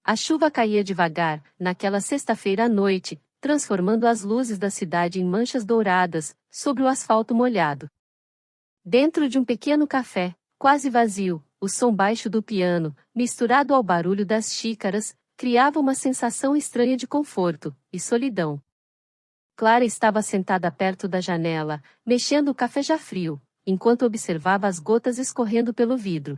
A chuva caía devagar, naquela sexta-feira à noite, transformando as luzes da cidade em manchas douradas, sobre o asfalto molhado. Dentro de um pequeno café, quase vazio, o som baixo do piano, misturado ao barulho das xícaras, criava uma sensação estranha de conforto e solidão. Clara estava sentada perto da janela, mexendo o café já frio, enquanto observava as gotas escorrendo pelo vidro.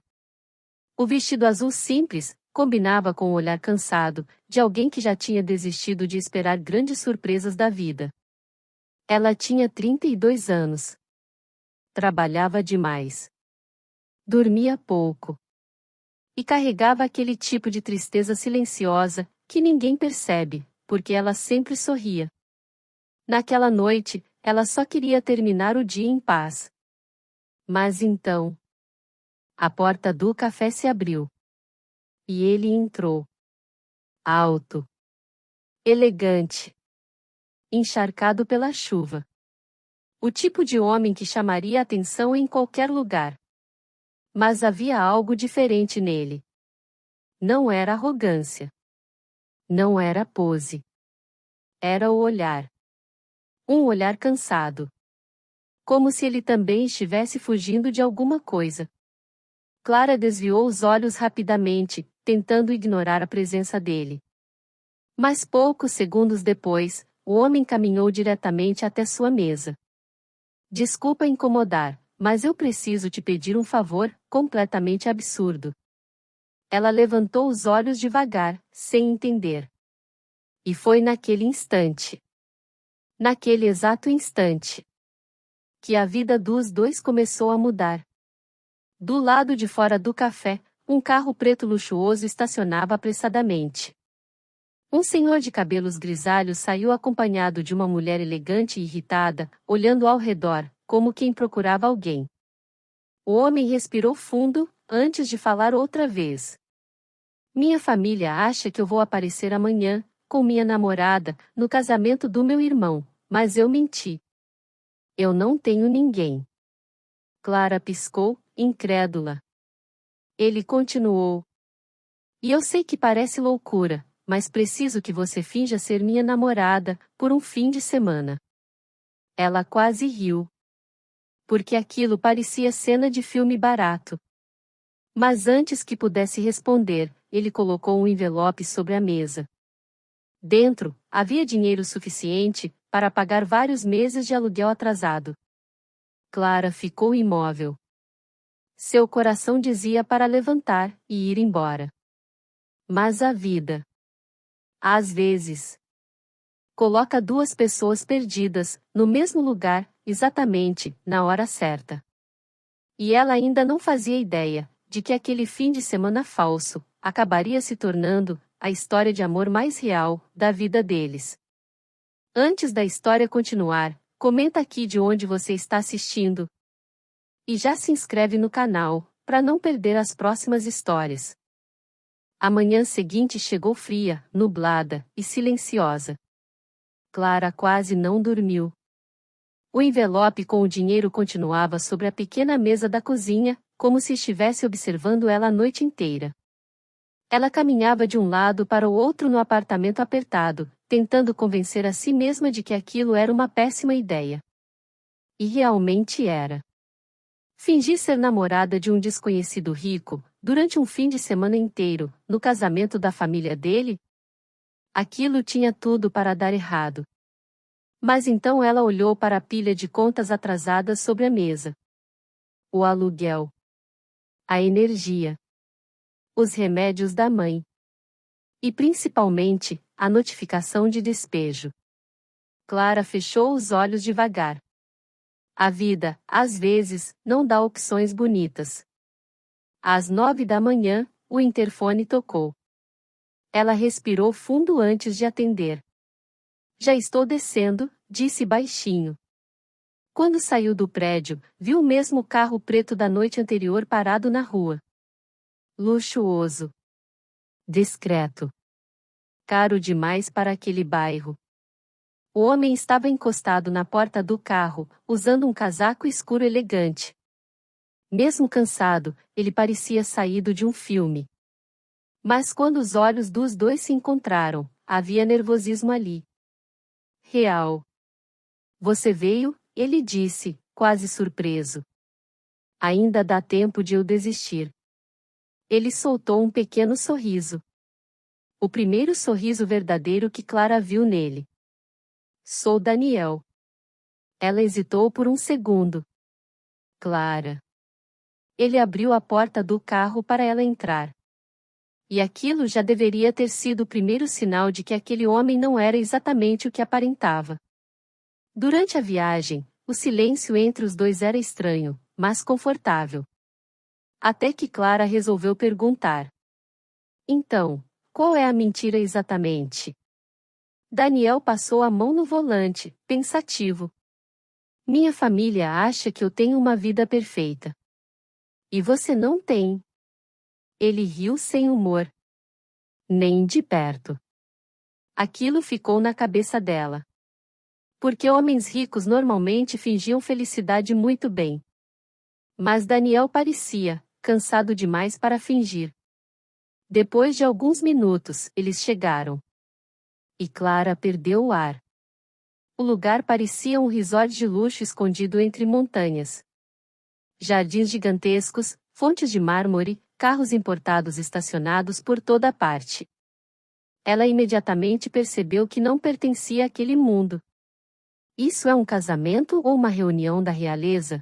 O vestido azul simples combinava com o olhar cansado de alguém que já tinha desistido de esperar grandes surpresas da vida. Ela tinha 32 anos. Trabalhava demais. Dormia pouco. E carregava aquele tipo de tristeza silenciosa que ninguém percebe, porque ela sempre sorria. Naquela noite, ela só queria terminar o dia em paz. Mas então, a porta do café se abriu. E ele entrou. Alto. Elegante. Encharcado pela chuva. O tipo de homem que chamaria atenção em qualquer lugar. Mas havia algo diferente nele. Não era arrogância. Não era pose. Era o olhar. Um olhar cansado. Como se ele também estivesse fugindo de alguma coisa. Clara desviou os olhos rapidamente, tentando ignorar a presença dele. Mas poucos segundos depois, o homem caminhou diretamente até sua mesa. Desculpa incomodar, mas eu preciso te pedir um favor, completamente absurdo. Ela levantou os olhos devagar, sem entender. E foi naquele instante. Naquele exato instante. Que a vida dos dois começou a mudar. Do lado de fora do café, um carro preto luxuoso estacionava apressadamente. Um senhor de cabelos grisalhos saiu acompanhado de uma mulher elegante e irritada, olhando ao redor, como quem procurava alguém. O homem respirou fundo, antes de falar outra vez. Minha família acha que eu vou aparecer amanhã, com minha namorada, no casamento do meu irmão, mas eu menti. Eu não tenho ninguém. Clara piscou, incrédula. Ele continuou. E eu sei que parece loucura, mas preciso que você finja ser minha namorada, por um fim de semana. Ela quase riu. Porque aquilo parecia cena de filme barato. Mas antes que pudesse responder, ele colocou um envelope sobre a mesa. Dentro, havia dinheiro suficiente para pagar vários meses de aluguel atrasado. Clara ficou imóvel. Seu coração dizia para levantar e ir embora. Mas a vida, às vezes, coloca duas pessoas perdidas, no mesmo lugar, exatamente, na hora certa. E ela ainda não fazia ideia de que aquele fim de semana falso acabaria se tornando a história de amor mais real da vida deles. Antes da história continuar, comenta aqui de onde você está assistindo. E já se inscreve no canal, para não perder as próximas histórias. A manhã seguinte chegou fria, nublada e silenciosa. Clara quase não dormiu. O envelope com o dinheiro continuava sobre a pequena mesa da cozinha, como se estivesse observando ela a noite inteira. Ela caminhava de um lado para o outro no apartamento apertado, tentando convencer a si mesma de que aquilo era uma péssima ideia. E realmente era. Fingir ser namorada de um desconhecido rico, durante um fim de semana inteiro, no casamento da família dele? Aquilo tinha tudo para dar errado. Mas então ela olhou para a pilha de contas atrasadas sobre a mesa. O aluguel. A energia. Os remédios da mãe. E principalmente, a notificação de despejo. Clara fechou os olhos devagar. A vida, às vezes, não dá opções bonitas. Às 9 da manhã, o interfone tocou. Ela respirou fundo antes de atender. Já estou descendo, disse baixinho. Quando saiu do prédio, viu o mesmo carro preto da noite anterior parado na rua. Luxuoso. Discreto. Caro demais para aquele bairro. O homem estava encostado na porta do carro, usando um casaco escuro elegante. Mesmo cansado, ele parecia saído de um filme. Mas quando os olhos dos dois se encontraram, havia nervosismo ali. Real. Você veio, ele disse, quase surpreso. Ainda dá tempo de eu desistir. Ele soltou um pequeno sorriso. O primeiro sorriso verdadeiro que Clara viu nele. Sou Daniel. Ela hesitou por um segundo. Clara. Ele abriu a porta do carro para ela entrar. E aquilo já deveria ter sido o primeiro sinal de que aquele homem não era exatamente o que aparentava. Durante a viagem, o silêncio entre os dois era estranho, mas confortável. Até que Clara resolveu perguntar. Então, qual é a mentira exatamente? Daniel passou a mão no volante, pensativo. Minha família acha que eu tenho uma vida perfeita. E você não tem. Ele riu sem humor. Nem de perto. Aquilo ficou na cabeça dela. Porque homens ricos normalmente fingiam felicidade muito bem. Mas Daniel parecia cansado demais para fingir. Depois de alguns minutos, eles chegaram. E Clara perdeu o ar. O lugar parecia um resort de luxo escondido entre montanhas. Jardins gigantescos, fontes de mármore, carros importados estacionados por toda parte. Ela imediatamente percebeu que não pertencia àquele mundo. Isso é um casamento ou uma reunião da realeza?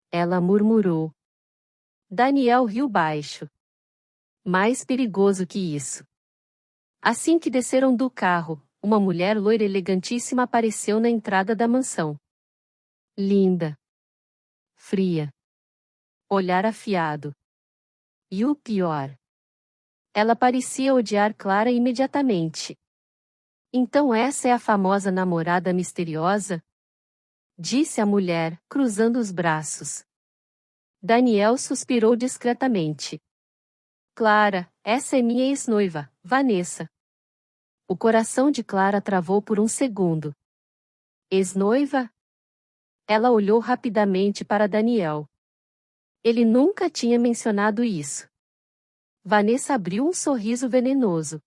Ela murmurou. Daniel riu baixo. Mais perigoso que isso. Assim que desceram do carro, uma mulher loira elegantíssima apareceu na entrada da mansão. Linda. Fria. Olhar afiado. E o pior. Ela parecia odiar Clara imediatamente. Então essa é a famosa namorada misteriosa? Disse a mulher, cruzando os braços. Daniel suspirou discretamente. Clara, essa é minha ex-noiva, Vanessa. O coração de Clara travou por um segundo. Ex-noiva? Ela olhou rapidamente para Daniel. Ele nunca tinha mencionado isso. Vanessa abriu um sorriso venenoso.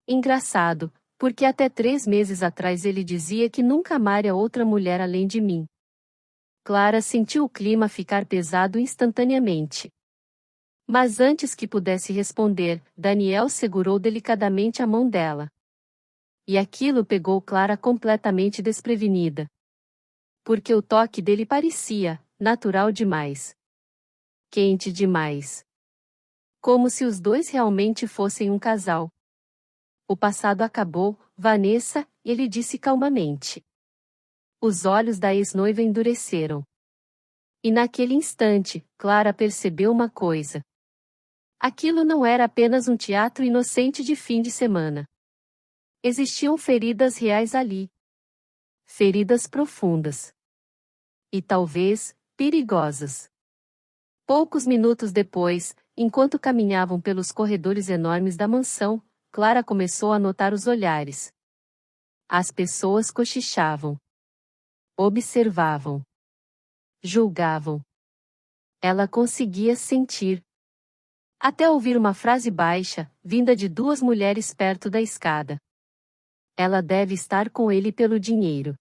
Engraçado, porque até 3 meses atrás ele dizia que nunca amaria outra mulher além de mim. Clara sentiu o clima ficar pesado instantaneamente. Mas antes que pudesse responder, Daniel segurou delicadamente a mão dela. E aquilo pegou Clara completamente desprevenida. Porque o toque dele parecia natural demais. Quente demais. Como se os dois realmente fossem um casal. O passado acabou, Vanessa, ele disse calmamente. Os olhos da ex-noiva endureceram. E naquele instante, Clara percebeu uma coisa. Aquilo não era apenas um teatro inocente de fim de semana. Existiam feridas reais ali. Feridas profundas. E talvez, perigosas. Poucos minutos depois, enquanto caminhavam pelos corredores enormes da mansão, Clara começou a notar os olhares. As pessoas cochichavam. Observavam. Julgavam. Ela conseguia sentir. Até ouvir uma frase baixa, vinda de 2 mulheres perto da escada. Ela deve estar com ele pelo dinheiro.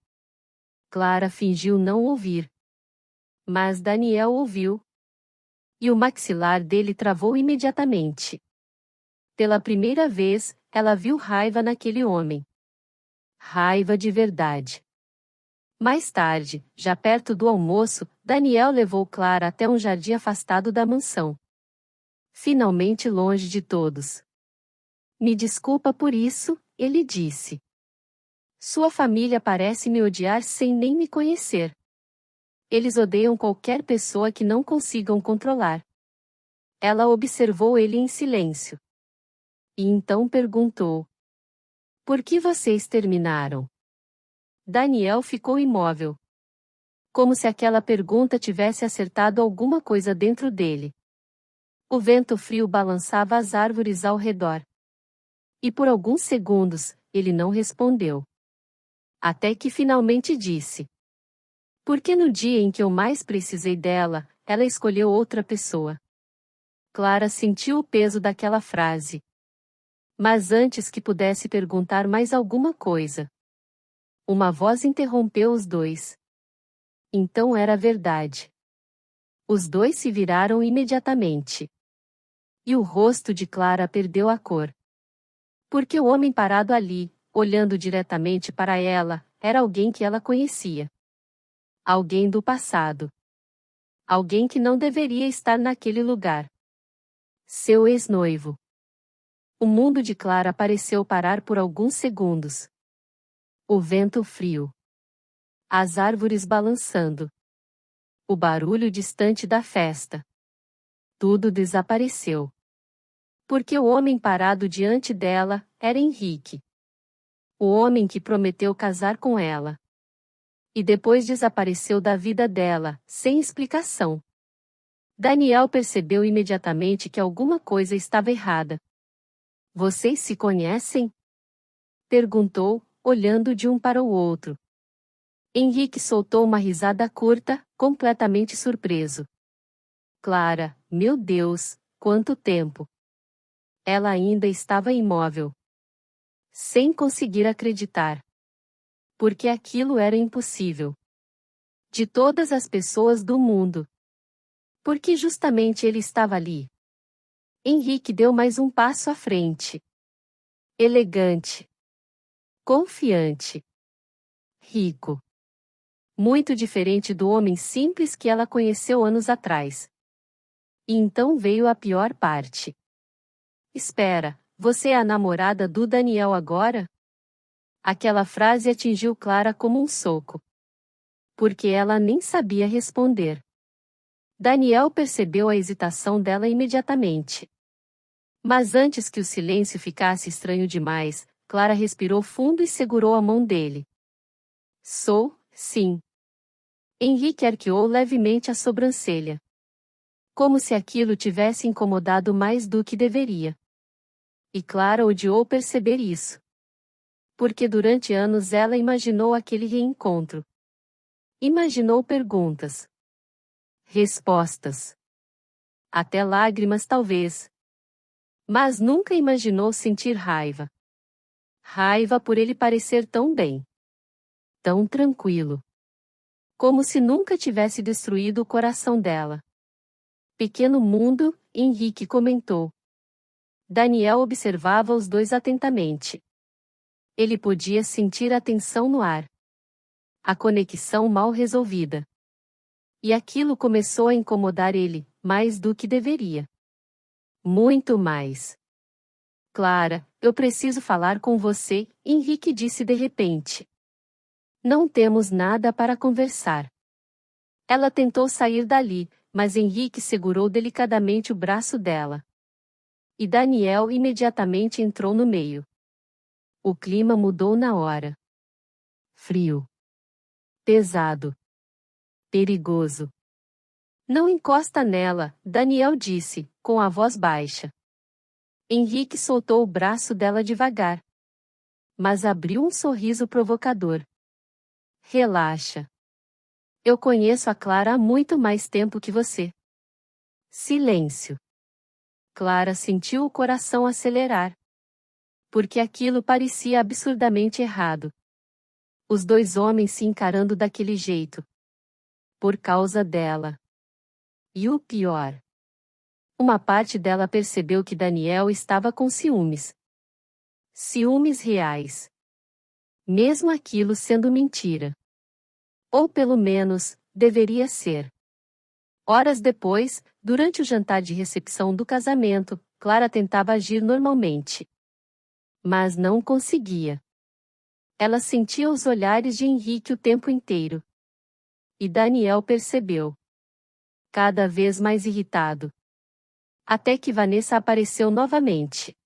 Clara fingiu não ouvir. Mas Daniel ouviu. E o maxilar dele travou imediatamente. Pela primeira vez, ela viu raiva naquele homem. Raiva de verdade. Mais tarde, já perto do almoço, Daniel levou Clara até um jardim afastado da mansão. Finalmente longe de todos. Me desculpa por isso, ele disse. Sua família parece me odiar sem nem me conhecer. Eles odeiam qualquer pessoa que não consigam controlar. Ela observou ele em silêncio. E então perguntou. Por que vocês terminaram? Daniel ficou imóvel. Como se aquela pergunta tivesse acertado alguma coisa dentro dele. O vento frio balançava as árvores ao redor. E por alguns segundos, ele não respondeu. Até que finalmente disse. Porque no dia em que eu mais precisei dela, ela escolheu outra pessoa. Clara sentiu o peso daquela frase. Mas antes que pudesse perguntar mais alguma coisa, uma voz interrompeu os dois. Então era verdade. Os dois se viraram imediatamente. E o rosto de Clara perdeu a cor. Porque o homem parado ali, olhando diretamente para ela, era alguém que ela conhecia. Alguém do passado. Alguém que não deveria estar naquele lugar. Seu ex-noivo. O mundo de Clara pareceu parar por alguns segundos. O vento frio. As árvores balançando. O barulho distante da festa. Tudo desapareceu. Porque o homem parado diante dela era Henrique. O homem que prometeu casar com ela. E depois desapareceu da vida dela, sem explicação. Daniel percebeu imediatamente que alguma coisa estava errada. Vocês se conhecem? Perguntou, olhando de um para o outro. Henrique soltou uma risada curta, completamente surpreso. Clara, meu Deus, quanto tempo! Ela ainda estava imóvel. Sem conseguir acreditar. Porque aquilo era impossível. De todas as pessoas do mundo. Porque justamente ele estava ali. Henrique deu mais um passo à frente. Elegante. Confiante. Rico. Muito diferente do homem simples que ela conheceu anos atrás. E então veio a pior parte. Espera, você é a namorada do Daniel agora? Aquela frase atingiu Clara como um soco. Porque ela nem sabia responder. Daniel percebeu a hesitação dela imediatamente. Mas antes que o silêncio ficasse estranho demais, Clara respirou fundo e segurou a mão dele. Sou, sim. Henrique arqueou levemente a sobrancelha. Como se aquilo tivesse incomodado mais do que deveria. E Clara odiou perceber isso. Porque durante anos ela imaginou aquele reencontro. Imaginou perguntas. Respostas. Até lágrimas talvez. Mas nunca imaginou sentir raiva. Raiva por ele parecer tão bem. Tão tranquilo. Como se nunca tivesse destruído o coração dela. Pequeno mundo, Henrique comentou. Daniel observava os dois atentamente. Ele podia sentir a tensão no ar. A conexão mal resolvida. E aquilo começou a incomodar ele, mais do que deveria. Muito mais. Clara, eu preciso falar com você, Henrique disse de repente. Não temos nada para conversar. Ela tentou sair dali, mas Henrique segurou delicadamente o braço dela. E Daniel imediatamente entrou no meio. O clima mudou na hora. Frio. Pesado. Perigoso. Não encosta nela, Daniel disse, com a voz baixa. Henrique soltou o braço dela devagar. Mas abriu um sorriso provocador. Relaxa. Eu conheço a Clara há muito mais tempo que você. Silêncio. Clara sentiu o coração acelerar. Porque aquilo parecia absurdamente errado. Os dois homens se encarando daquele jeito. Por causa dela. E o pior. Uma parte dela percebeu que Daniel estava com ciúmes. Ciúmes reais. Mesmo aquilo sendo mentira. Ou pelo menos, deveria ser. Horas depois, durante o jantar de recepção do casamento, Clara tentava agir normalmente. Mas não conseguia. Ela sentia os olhares de Henrique o tempo inteiro. E Daniel percebeu. Cada vez mais irritado. Até que Vanessa apareceu novamente.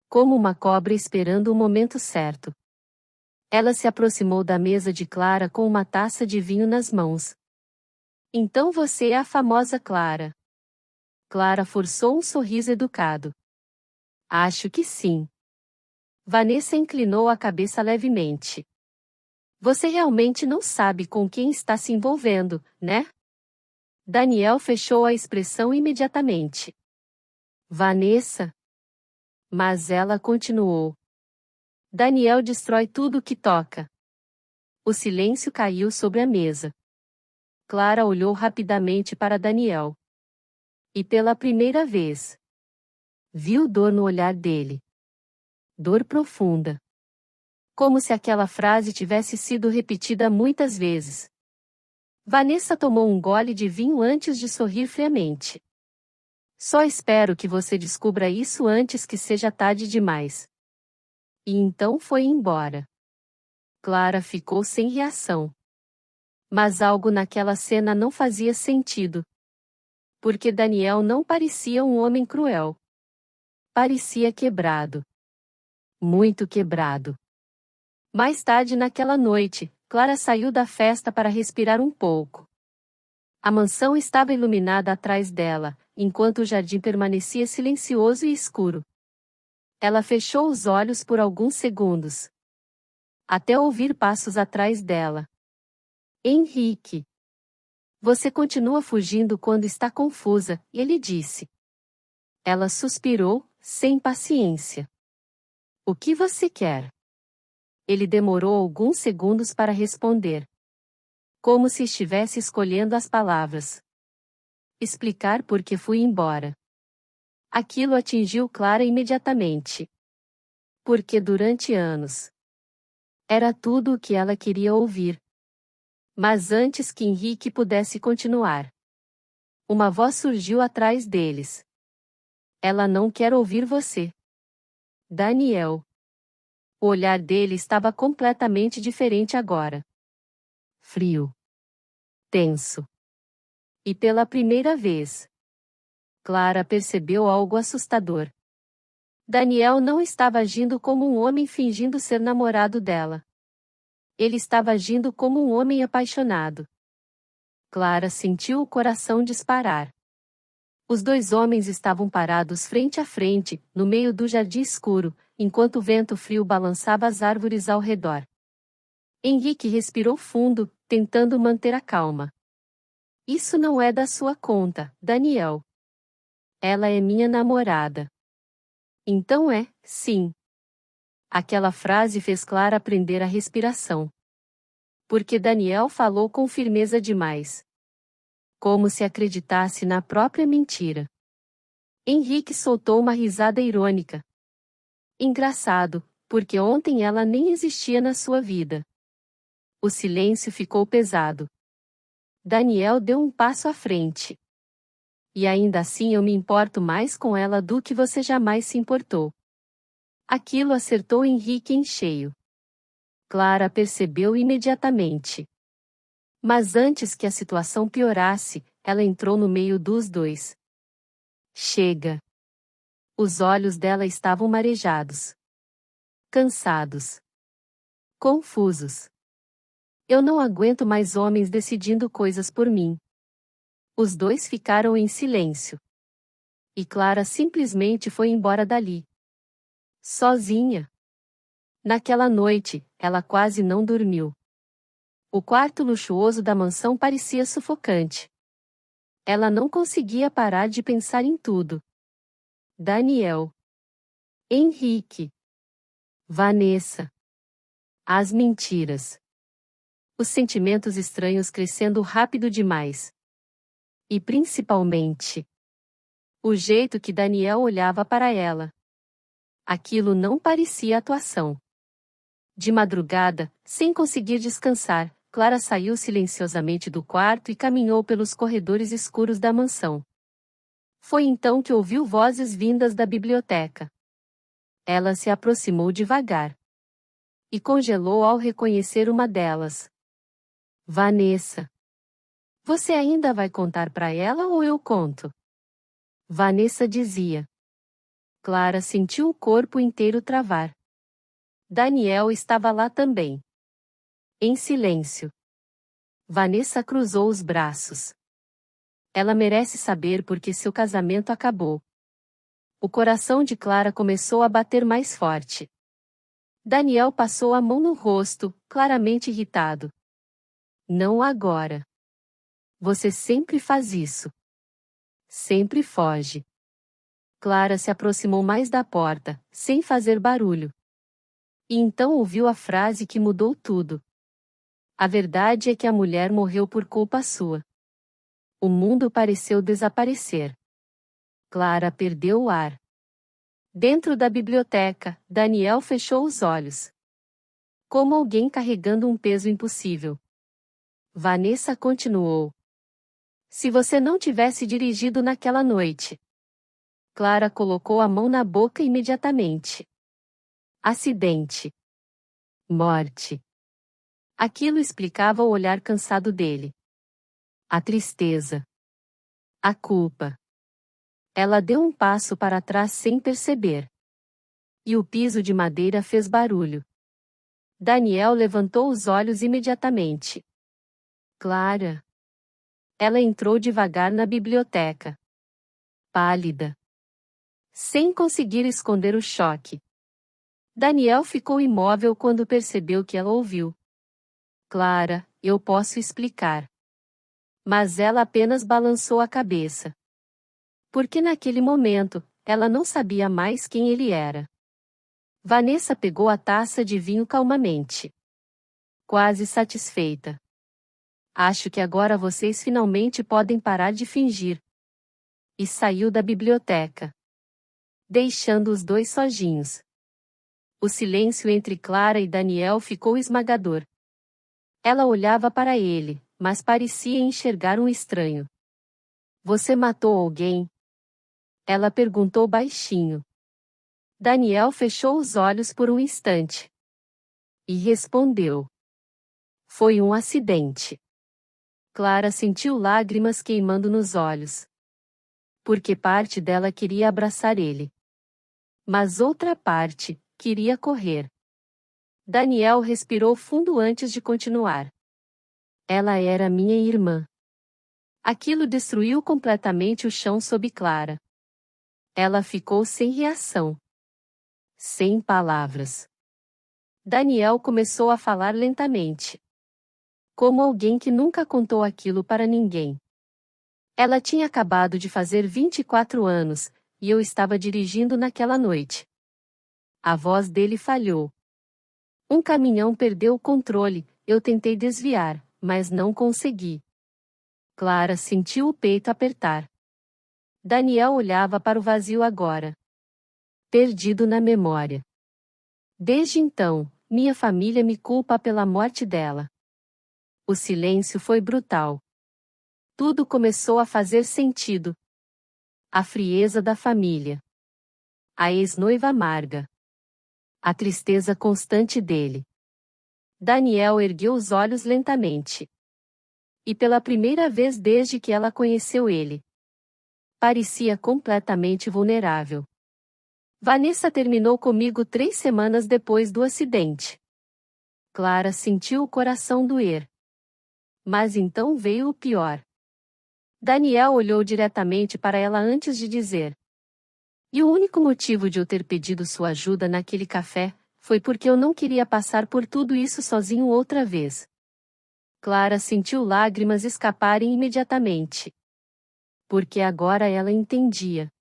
Como uma cobra esperando o momento certo. Ela se aproximou da mesa de Clara com uma taça de vinho nas mãos. Então você é a famosa Clara. Clara forçou um sorriso educado. Acho que sim. Vanessa inclinou a cabeça levemente. Você realmente não sabe com quem está se envolvendo, né? Daniel fechou a expressão imediatamente. Vanessa? Mas ela continuou. Daniel destrói tudo o que toca. O silêncio caiu sobre a mesa. Clara olhou rapidamente para Daniel. E pela primeira vez, viu dor no olhar dele. Dor profunda. Como se aquela frase tivesse sido repetida muitas vezes. Vanessa tomou um gole de vinho antes de sorrir friamente. Só espero que você descubra isso antes que seja tarde demais. E então foi embora. Clara ficou sem reação. Mas algo naquela cena não fazia sentido. Porque Daniel não parecia um homem cruel. Parecia quebrado. Muito quebrado. Mais tarde naquela noite, Clara saiu da festa para respirar um pouco. A mansão estava iluminada atrás dela, enquanto o jardim permanecia silencioso e escuro. Ela fechou os olhos por alguns segundos. Até ouvir passos atrás dela. Henrique. Você continua fugindo quando está confusa, ele disse. Ela suspirou, sem paciência. O que você quer? Ele demorou alguns segundos para responder. Como se estivesse escolhendo as palavras. Explicar por que fui embora. Aquilo atingiu Clara imediatamente. Porque durante anos. Era tudo o que ela queria ouvir. Mas antes que Henrique pudesse continuar. Uma voz surgiu atrás deles. Ela não quer ouvir você. Daniel. O olhar dele estava completamente diferente agora. Frio. Tenso. E pela primeira vez, Clara percebeu algo assustador. Daniel não estava agindo como um homem fingindo ser namorado dela. Ele estava agindo como um homem apaixonado. Clara sentiu o coração disparar. Os dois homens estavam parados frente a frente, no meio do jardim escuro, enquanto o vento frio balançava as árvores ao redor. Henrique respirou fundo, tentando manter a calma. Isso não é da sua conta, Daniel. Ela é minha namorada. Então é, sim. Aquela frase fez Clara prender a respiração. Porque Daniel falou com firmeza demais. Como se acreditasse na própria mentira. Henrique soltou uma risada irônica. Engraçado, porque ontem ela nem existia na sua vida. O silêncio ficou pesado. Daniel deu um passo à frente. E ainda assim eu me importo mais com ela do que você jamais se importou. Aquilo acertou Henrique em cheio. Clara percebeu imediatamente. Mas antes que a situação piorasse, ela entrou no meio dos dois. Chega. Os olhos dela estavam marejados. Cansados. Confusos. Eu não aguento mais homens decidindo coisas por mim. Os dois ficaram em silêncio. E Clara simplesmente foi embora dali. Sozinha. Naquela noite, ela quase não dormiu. O quarto luxuoso da mansão parecia sufocante. Ela não conseguia parar de pensar em tudo. Daniel. Henrique. Vanessa. As mentiras. Os sentimentos estranhos crescendo rápido demais. E principalmente, o jeito que Daniel olhava para ela. Aquilo não parecia atuação. De madrugada, sem conseguir descansar, Clara saiu silenciosamente do quarto e caminhou pelos corredores escuros da mansão. Foi então que ouviu vozes vindas da biblioteca. Ela se aproximou devagar. E congelou ao reconhecer uma delas. Vanessa. Você ainda vai contar para ela ou eu conto? Vanessa dizia. Clara sentiu o corpo inteiro travar. Daniel estava lá também. Em silêncio. Vanessa cruzou os braços. Ela merece saber porque seu casamento acabou. O coração de Clara começou a bater mais forte. Daniel passou a mão no rosto, claramente irritado. Não agora. Você sempre faz isso. Sempre foge. Clara se aproximou mais da porta, sem fazer barulho. E então ouviu a frase que mudou tudo. A verdade é que a mulher morreu por culpa sua. O mundo pareceu desaparecer. Clara perdeu o ar. Dentro da biblioteca, Daniel fechou os olhos. Como alguém carregando um peso impossível. Vanessa continuou. Se você não tivesse dirigido naquela noite. Clara colocou a mão na boca imediatamente. Acidente. Morte. Aquilo explicava o olhar cansado dele. A tristeza. A culpa. Ela deu um passo para trás sem perceber. E o piso de madeira fez barulho. Daniel levantou os olhos imediatamente. Clara. Ela entrou devagar na biblioteca. Pálida. Sem conseguir esconder o choque. Daniel ficou imóvel quando percebeu que ela ouviu. Clara, eu posso explicar. Mas ela apenas balançou a cabeça. Porque naquele momento, ela não sabia mais quem ele era. Vanessa pegou a taça de vinho calmamente. Quase satisfeita. Acho que agora vocês finalmente podem parar de fingir. E saiu da biblioteca. Deixando os dois sozinhos. O silêncio entre Clara e Daniel ficou esmagador. Ela olhava para ele, mas parecia enxergar um estranho. Você matou alguém? Ela perguntou baixinho. Daniel fechou os olhos por um instante. E respondeu. Foi um acidente. Clara sentiu lágrimas queimando nos olhos. Porque parte dela queria abraçar ele. Mas outra parte queria correr. Daniel respirou fundo antes de continuar. Ela era minha irmã. Aquilo destruiu completamente o chão sob Clara. Ela ficou sem reação. Sem palavras. Daniel começou a falar lentamente. Como alguém que nunca contou aquilo para ninguém. Ela tinha acabado de fazer 24 anos, e eu estava dirigindo naquela noite. A voz dele falhou. Um caminhão perdeu o controle, eu tentei desviar, mas não consegui. Clara sentiu o peito apertar. Daniel olhava para o vazio agora. Perdido na memória. Desde então, minha família me culpa pela morte dela. O silêncio foi brutal. Tudo começou a fazer sentido. A frieza da família. A ex-noiva amarga. A tristeza constante dele. Daniel ergueu os olhos lentamente. E pela primeira vez desde que ela conheceu ele. Parecia completamente vulnerável. Vanessa terminou comigo 3 semanas depois do acidente. Clara sentiu o coração doer. Mas então veio o pior. Daniel olhou diretamente para ela antes de dizer. E o único motivo de eu ter pedido sua ajuda naquele café, foi porque eu não queria passar por tudo isso sozinho outra vez. Clara sentiu lágrimas escaparem imediatamente. Porque agora ela entendia.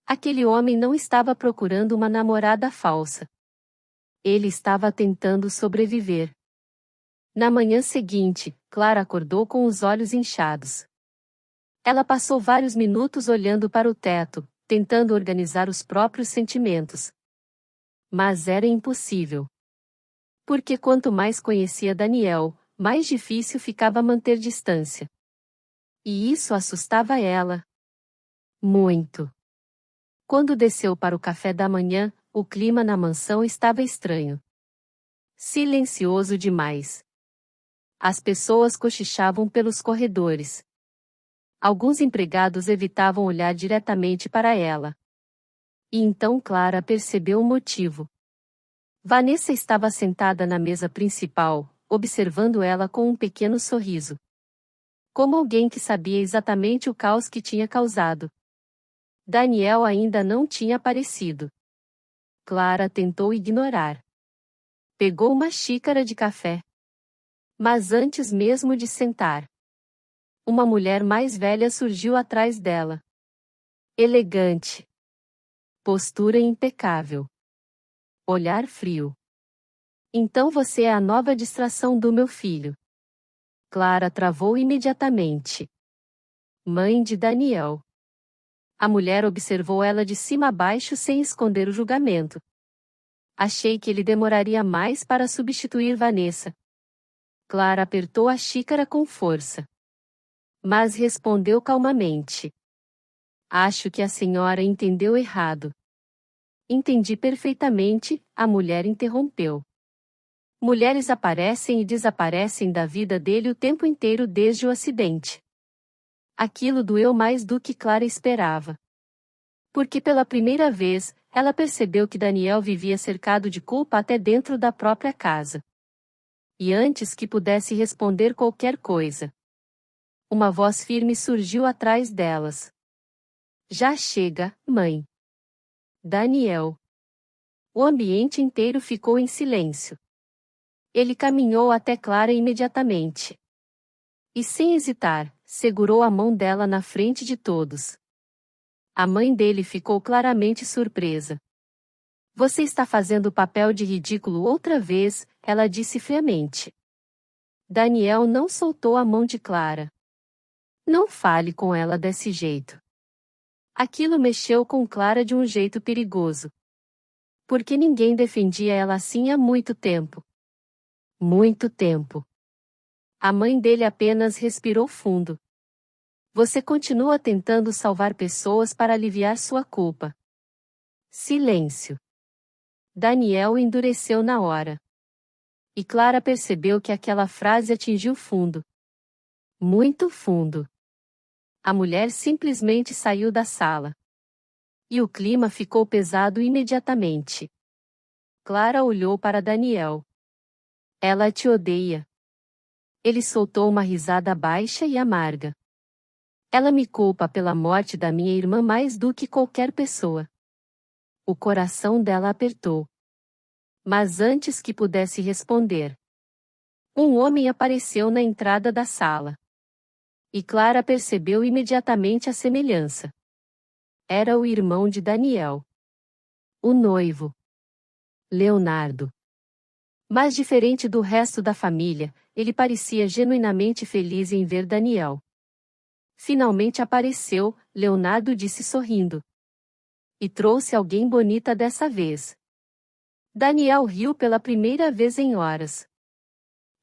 Aquele homem não estava procurando uma namorada falsa. Ele estava tentando sobreviver. Na manhã seguinte, Clara acordou com os olhos inchados. Ela passou vários minutos olhando para o teto, tentando organizar os próprios sentimentos. Mas era impossível. Porque quanto mais conhecia Daniel, mais difícil ficava manter distância. E isso assustava ela. Muito. Quando desceu para o café da manhã, o clima na mansão estava estranho. Silencioso demais. As pessoas cochichavam pelos corredores. Alguns empregados evitavam olhar diretamente para ela. E então Clara percebeu o motivo. Vanessa estava sentada na mesa principal, observando ela com um pequeno sorriso. Como alguém que sabia exatamente o caos que tinha causado. Daniel ainda não tinha aparecido. Clara tentou ignorar. Pegou uma xícara de café. Mas antes mesmo de sentar, uma mulher mais velha surgiu atrás dela. Elegante. Postura impecável. Olhar frio. Então você é a nova distração do meu filho. Clara travou imediatamente. Mãe de Daniel. A mulher observou ela de cima a baixo sem esconder o julgamento. Achei que ele demoraria mais para substituir Vanessa. Clara apertou a xícara com força. Mas respondeu calmamente. Acho que a senhora entendeu errado. Entendi perfeitamente, a mulher interrompeu. Mulheres aparecem e desaparecem da vida dele o tempo inteiro desde o acidente. Aquilo doeu mais do que Clara esperava. Porque pela primeira vez, ela percebeu que Daniel vivia cercado de culpa até dentro da própria casa. E antes que pudesse responder qualquer coisa, uma voz firme surgiu atrás delas. Já chega, mãe. Daniel. O ambiente inteiro ficou em silêncio. Ele caminhou até Clara imediatamente. E sem hesitar, segurou a mão dela na frente de todos. A mãe dele ficou claramente surpresa. Você está fazendo o papel de ridículo outra vez, ela disse friamente. Daniel não soltou a mão de Clara. Não fale com ela desse jeito. Aquilo mexeu com Clara de um jeito perigoso. Porque ninguém defendia ela assim há muito tempo. Muito tempo. A mãe dele apenas respirou fundo. Você continua tentando salvar pessoas para aliviar sua culpa. Silêncio. Daniel endureceu na hora. E Clara percebeu que aquela frase atingiu fundo. Muito fundo. A mulher simplesmente saiu da sala. E o clima ficou pesado imediatamente. Clara olhou para Daniel. Ela te odeia. Ele soltou uma risada baixa e amarga. Ela me culpa pela morte da minha irmã mais do que qualquer pessoa. O coração dela apertou. Mas antes que pudesse responder, um homem apareceu na entrada da sala. E Clara percebeu imediatamente a semelhança. Era o irmão de Daniel. O noivo. Leonardo. Mas diferente do resto da família, ele parecia genuinamente feliz em ver Daniel. Finalmente apareceu, Leonardo disse sorrindo. E trouxe alguém bonita dessa vez. Daniel riu pela primeira vez em horas.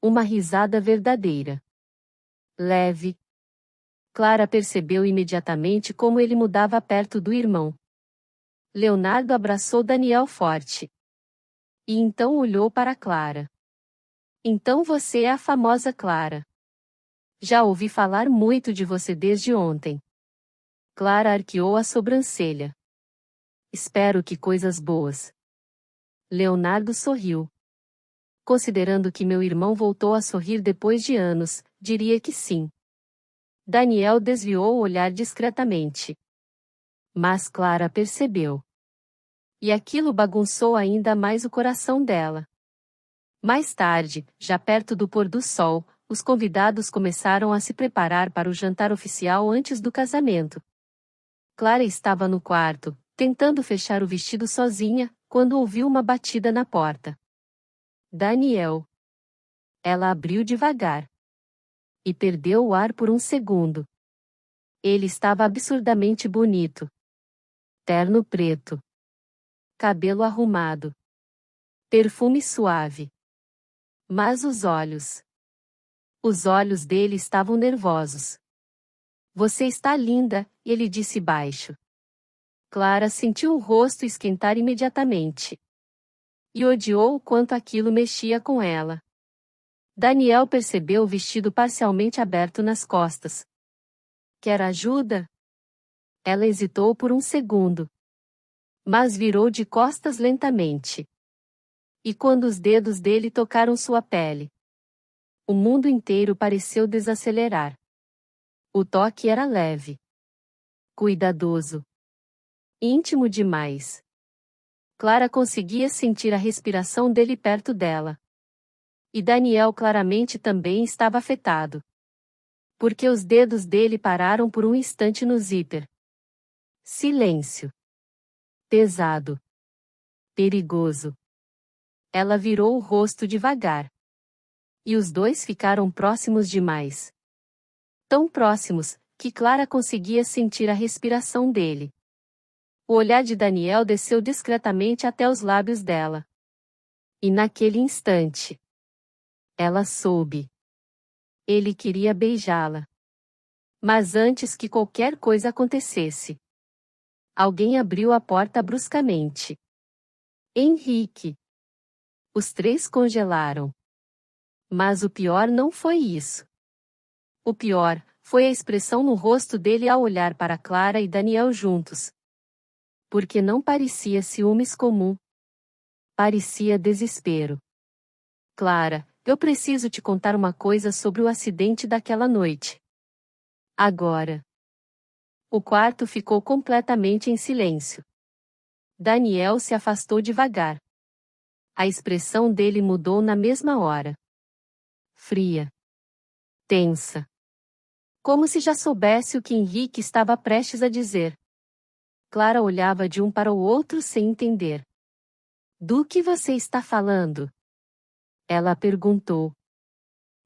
Uma risada verdadeira. Leve. Clara percebeu imediatamente como ele mudava perto do irmão. Leonardo abraçou Daniel forte. E então olhou para Clara. Então você é a famosa Clara. Já ouvi falar muito de você desde ontem. Clara arqueou a sobrancelha. Espero que coisas boas. Leonardo sorriu. Considerando que meu irmão voltou a sorrir depois de anos, diria que sim. Daniel desviou o olhar discretamente. Mas Clara percebeu. E aquilo bagunçou ainda mais o coração dela. Mais tarde, já perto do pôr do sol, os convidados começaram a se preparar para o jantar oficial antes do casamento. Clara estava no quarto, tentando fechar o vestido sozinha, quando ouviu uma batida na porta. Daniel. Ela abriu devagar. E perdeu o ar por um segundo. Ele estava absurdamente bonito. Terno preto. Cabelo arrumado. Perfume suave. Mas os olhos. Os olhos dele estavam nervosos. Você está linda, ele disse baixo. Clara sentiu o rosto esquentar imediatamente. E odiou o quanto aquilo mexia com ela. Daniel percebeu o vestido parcialmente aberto nas costas. Quer ajuda? Ela hesitou por um segundo. Mas virou de costas lentamente. E quando os dedos dele tocaram sua pele, o mundo inteiro pareceu desacelerar. O toque era leve. Cuidadoso. Íntimo demais. Clara conseguia sentir a respiração dele perto dela. E Daniel claramente também estava afetado. Porque os dedos dele pararam por um instante no zíper. Silêncio. Pesado. Perigoso. Ela virou o rosto devagar. E os dois ficaram próximos demais. Tão próximos, que Clara conseguia sentir a respiração dele. O olhar de Daniel desceu discretamente até os lábios dela. E naquele instante, ela soube. Ele queria beijá-la. Mas antes que qualquer coisa acontecesse, alguém abriu a porta bruscamente. Henrique. Os três congelaram. Mas o pior não foi isso. O pior foi a expressão no rosto dele ao olhar para Clara e Daniel juntos. Porque não parecia ciúmes comum. Parecia desespero. Clara, eu preciso te contar uma coisa sobre o acidente daquela noite. Agora. O quarto ficou completamente em silêncio. Daniel se afastou devagar. A expressão dele mudou na mesma hora. Fria. Tensa. Como se já soubesse o que Henrique estava prestes a dizer. Clara olhava de um para o outro sem entender. Do que você está falando? Ela perguntou.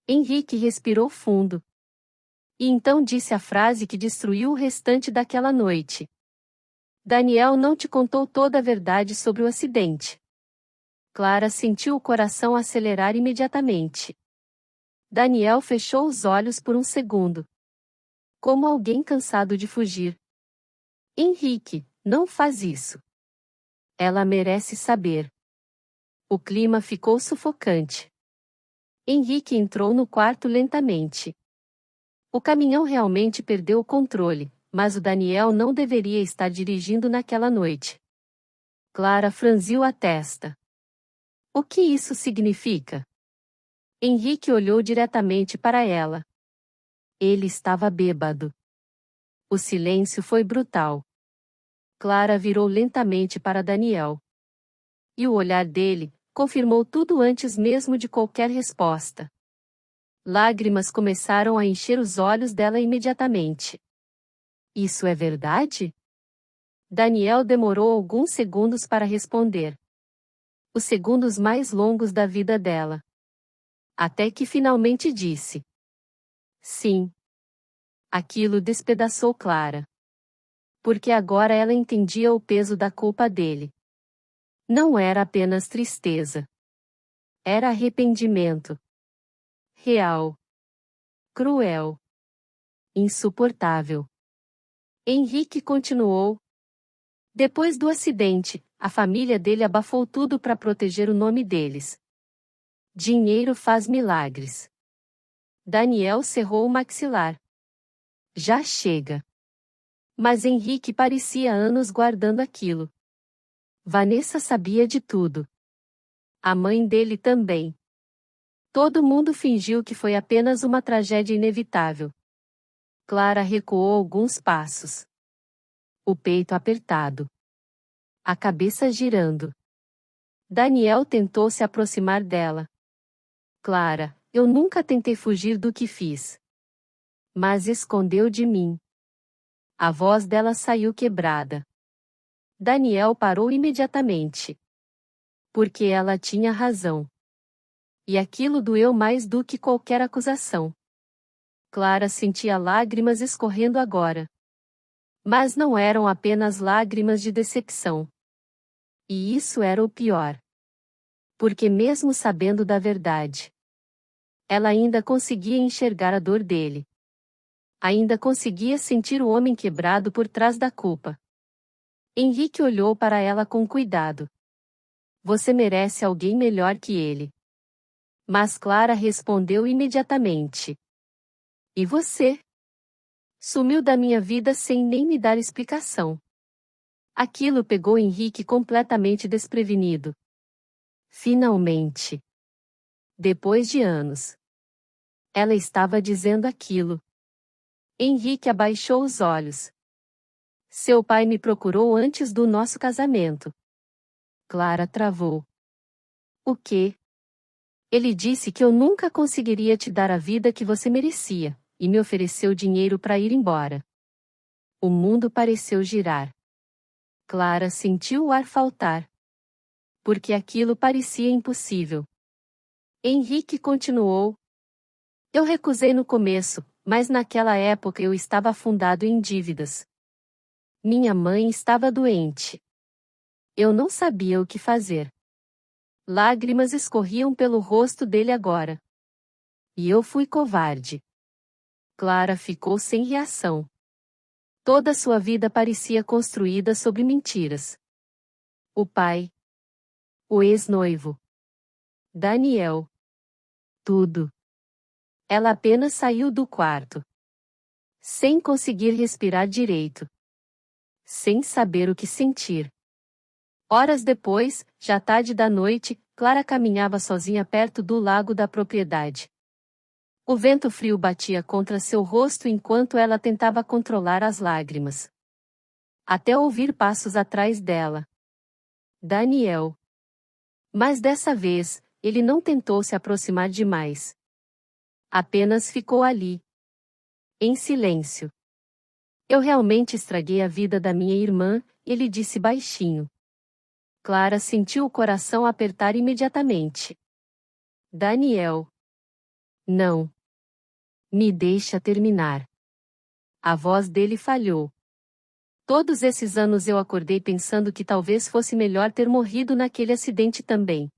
Henrique respirou fundo. E então disse a frase que destruiu o restante daquela noite. Daniel não te contou toda a verdade sobre o acidente. Clara sentiu o coração acelerar imediatamente. Daniel fechou os olhos por um segundo. Como alguém cansado de fugir. Henrique, não faz isso. Ela merece saber. O clima ficou sufocante. Henrique entrou no quarto lentamente. O caminhão realmente perdeu o controle, mas o Daniel não deveria estar dirigindo naquela noite. Clara franziu a testa. O que isso significa? Henrique olhou diretamente para ela. Ele estava bêbado. O silêncio foi brutal. Clara virou lentamente para Daniel. E o olhar dele confirmou tudo antes mesmo de qualquer resposta. Lágrimas começaram a encher os olhos dela imediatamente. Isso é verdade? Daniel demorou alguns segundos para responder. Os segundos mais longos da vida dela. Até que finalmente disse. Sim. Aquilo despedaçou Clara. Porque agora ela entendia o peso da culpa dele. Não era apenas tristeza. Era arrependimento. Real. Cruel. Insuportável. Henrique continuou. Depois do acidente, a família dele abafou tudo para proteger o nome deles. Dinheiro faz milagres. Daniel cerrou o maxilar. Já chega. Mas Henrique parecia anos guardando aquilo. Vanessa sabia de tudo. A mãe dele também. Todo mundo fingiu que foi apenas uma tragédia inevitável. Clara recuou alguns passos. O peito apertado. A cabeça girando. Daniel tentou se aproximar dela. Clara, eu nunca tentei fugir do que fiz. Mas escondeu de mim. A voz dela saiu quebrada. Daniel parou imediatamente. Porque ela tinha razão. E aquilo doeu mais do que qualquer acusação. Clara sentia lágrimas escorrendo agora. Mas não eram apenas lágrimas de decepção. E isso era o pior. Porque mesmo sabendo da verdade, ela ainda conseguia enxergar a dor dele. Ainda conseguia sentir o homem quebrado por trás da culpa. Henrique olhou para ela com cuidado. Você merece alguém melhor que ele. Mas Clara respondeu imediatamente. E você? Sumiu da minha vida sem nem me dar explicação. Aquilo pegou Henrique completamente desprevenido. Finalmente. Depois de anos. Ela estava dizendo aquilo. Henrique abaixou os olhos. Seu pai me procurou antes do nosso casamento. Clara travou. O quê? Ele disse que eu nunca conseguiria te dar a vida que você merecia, e me ofereceu dinheiro para ir embora. O mundo pareceu girar. Clara sentiu o ar faltar. Porque aquilo parecia impossível. Henrique continuou. Eu recusei no começo, mas naquela época eu estava afundado em dívidas. Minha mãe estava doente. Eu não sabia o que fazer. Lágrimas escorriam pelo rosto dele agora. E eu fui covarde. Clara ficou sem reação. Toda sua vida parecia construída sobre mentiras. O pai. O ex-noivo. Daniel. Tudo. Ela apenas saiu do quarto. Sem conseguir respirar direito. Sem saber o que sentir. Horas depois, já tarde da noite, Clara caminhava sozinha perto do lago da propriedade. O vento frio batia contra seu rosto enquanto ela tentava controlar as lágrimas. Até ouvir passos atrás dela. Daniel. Mas dessa vez, ele não tentou se aproximar demais. Apenas ficou ali. Em silêncio. Eu realmente estraguei a vida da minha irmã, ele disse baixinho. Clara sentiu o coração apertar imediatamente. Daniel. Não. Me deixa terminar. A voz dele falhou. Todos esses anos eu acordei pensando que talvez fosse melhor ter morrido naquele acidente também.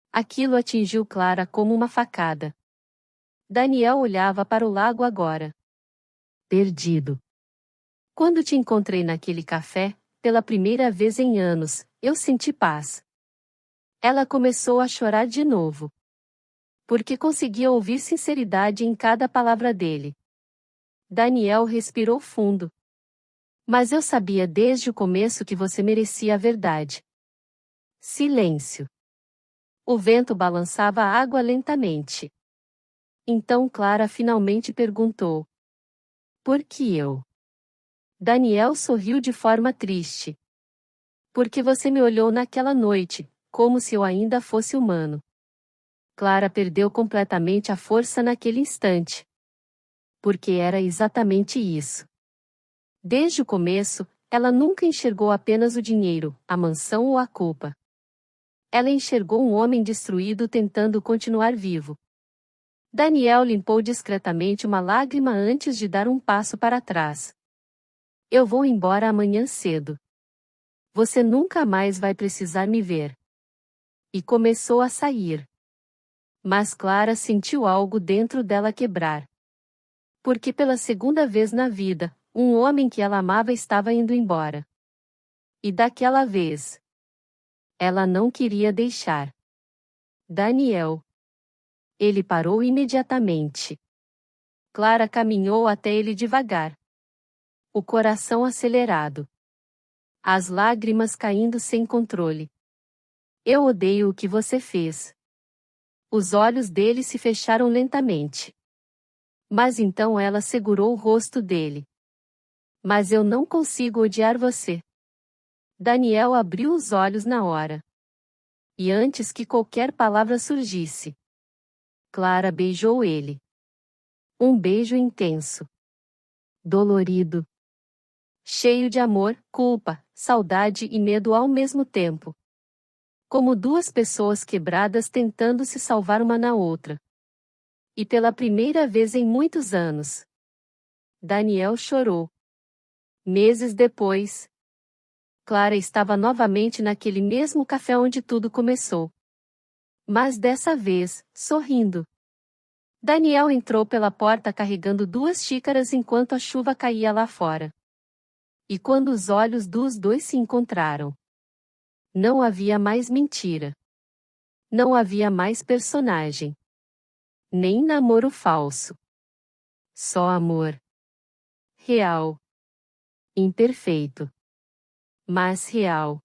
Aquilo atingiu Clara como uma facada. Daniel olhava para o lago agora. Perdido. Quando te encontrei naquele café, pela primeira vez em anos, eu senti paz. Ela começou a chorar de novo. Porque conseguia ouvir sinceridade em cada palavra dele. Daniel respirou fundo. Mas eu sabia desde o começo que você merecia a verdade. Silêncio. O vento balançava a água lentamente. Então Clara finalmente perguntou. Por que eu? Daniel sorriu de forma triste. Porque você me olhou naquela noite, como se eu ainda fosse humano. Clara perdeu completamente a força naquele instante. Porque era exatamente isso. Desde o começo, ela nunca enxergou apenas o dinheiro, a mansão ou a culpa. Ela enxergou um homem destruído tentando continuar vivo. Daniel limpou discretamente uma lágrima antes de dar um passo para trás. Eu vou embora amanhã cedo. Você nunca mais vai precisar me ver. E começou a sair. Mas Clara sentiu algo dentro dela quebrar. Porque pela segunda vez na vida, um homem que ela amava estava indo embora. E daquela vez, ela não queria deixar. Daniel. Ele parou imediatamente. Clara caminhou até ele devagar. O coração acelerado. As lágrimas caindo sem controle. Eu odeio o que você fez. Os olhos dele se fecharam lentamente. Mas então ela segurou o rosto dele. Mas eu não consigo odiar você. Daniel abriu os olhos na hora. E antes que qualquer palavra surgisse, Clara beijou ele. Um beijo intenso. Dolorido. Cheio de amor, culpa, saudade e medo ao mesmo tempo. Como duas pessoas quebradas tentando se salvar uma na outra. E pela primeira vez em muitos anos, Daniel chorou. Meses depois, Clara estava novamente naquele mesmo café onde tudo começou. Mas dessa vez, sorrindo. Daniel entrou pela porta carregando 2 xícaras enquanto a chuva caía lá fora. E quando os olhos dos dois se encontraram, não havia mais mentira. Não havia mais personagem. Nem namoro falso. Só amor. Real. Imperfeito. Mas real.